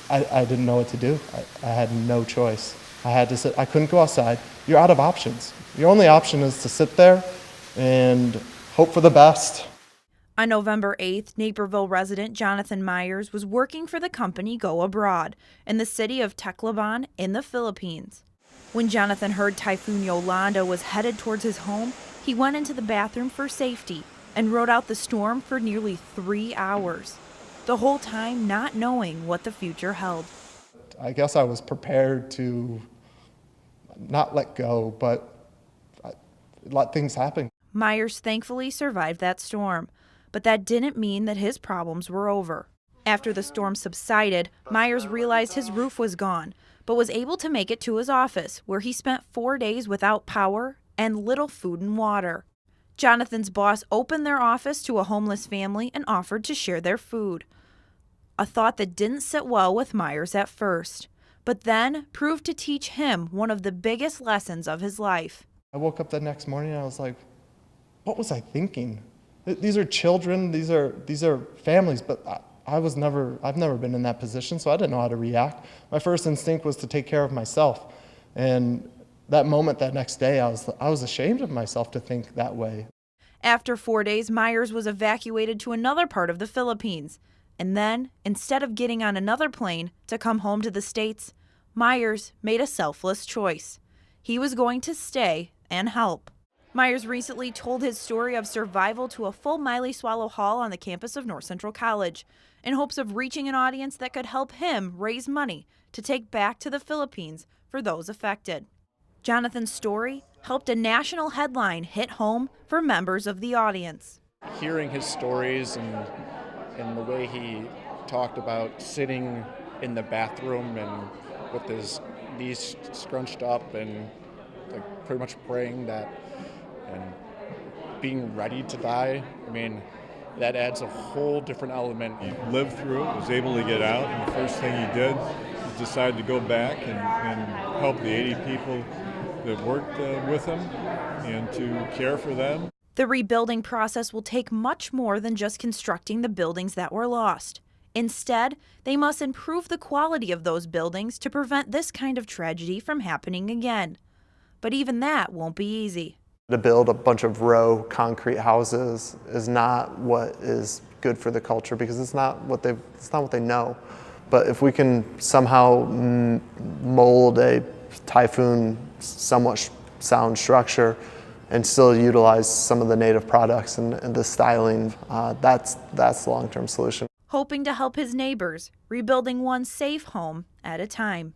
I didn't know what to do. I had no choice. I had to sit. I couldn't go outside. You're out of options. Your only option is to sit there and hope for the best. On November 8th, Naperville resident Jonathan Myers was working for the company Go Abroad in the city of Tacloban in the Philippines. When Jonathan heard Typhoon Yolanda was headed towards his home, he went into the bathroom for safety and rode out the storm for nearly 3 hours, the whole time not knowing what the future held. I guess I was prepared to not let go, but let things happen. Myers thankfully survived that storm, but that didn't mean that his problems were over. After the storm subsided, Myers realized his roof was gone, but was able to make it to his office, where he spent 4 days without power and little food and water. Jonathan's boss opened their office to a homeless family and offered to share their food. A thought that didn't sit well with Myers at first, but then proved to teach him one of the biggest lessons of his life. I woke up the next morning and I was like, what was I thinking? These are children, these are families, but I've never been in that position, so I didn't know how to react. My first instinct was to take care of myself. And that moment, that next day, I was ashamed of myself to think that way. After 4 days, Myers was evacuated to another part of the Philippines. And then, instead of getting on another plane to come home to the States, Myers made a selfless choice. He was going to stay and help. Myers recently told his story of survival to a full Miley Swallow Hall on the campus of North Central College in hopes of reaching an audience that could help him raise money to take back to the Philippines for those affected. Jonathan's story helped a national headline hit home for members of the audience. Hearing his stories and the way he talked about sitting in the bathroom and with his knees scrunched up and like pretty much praying that and being ready to die, I mean, that adds a whole different element. He lived through it, was able to get out, and the first thing he did was decide to go back and help the 80 people that worked with him and to care for them. The rebuilding process will take much more than just constructing the buildings that were lost. Instead, they must improve the quality of those buildings to prevent this kind of tragedy from happening again. But even that won't be easy. To build a bunch of row concrete houses is not what is good for the culture because it's not what they know. But if we can somehow mold a Typhoon somewhat sound structure and still utilize some of the native products and the styling, that's the long-term solution. Hoping to help his neighbors, rebuilding one safe home at a time.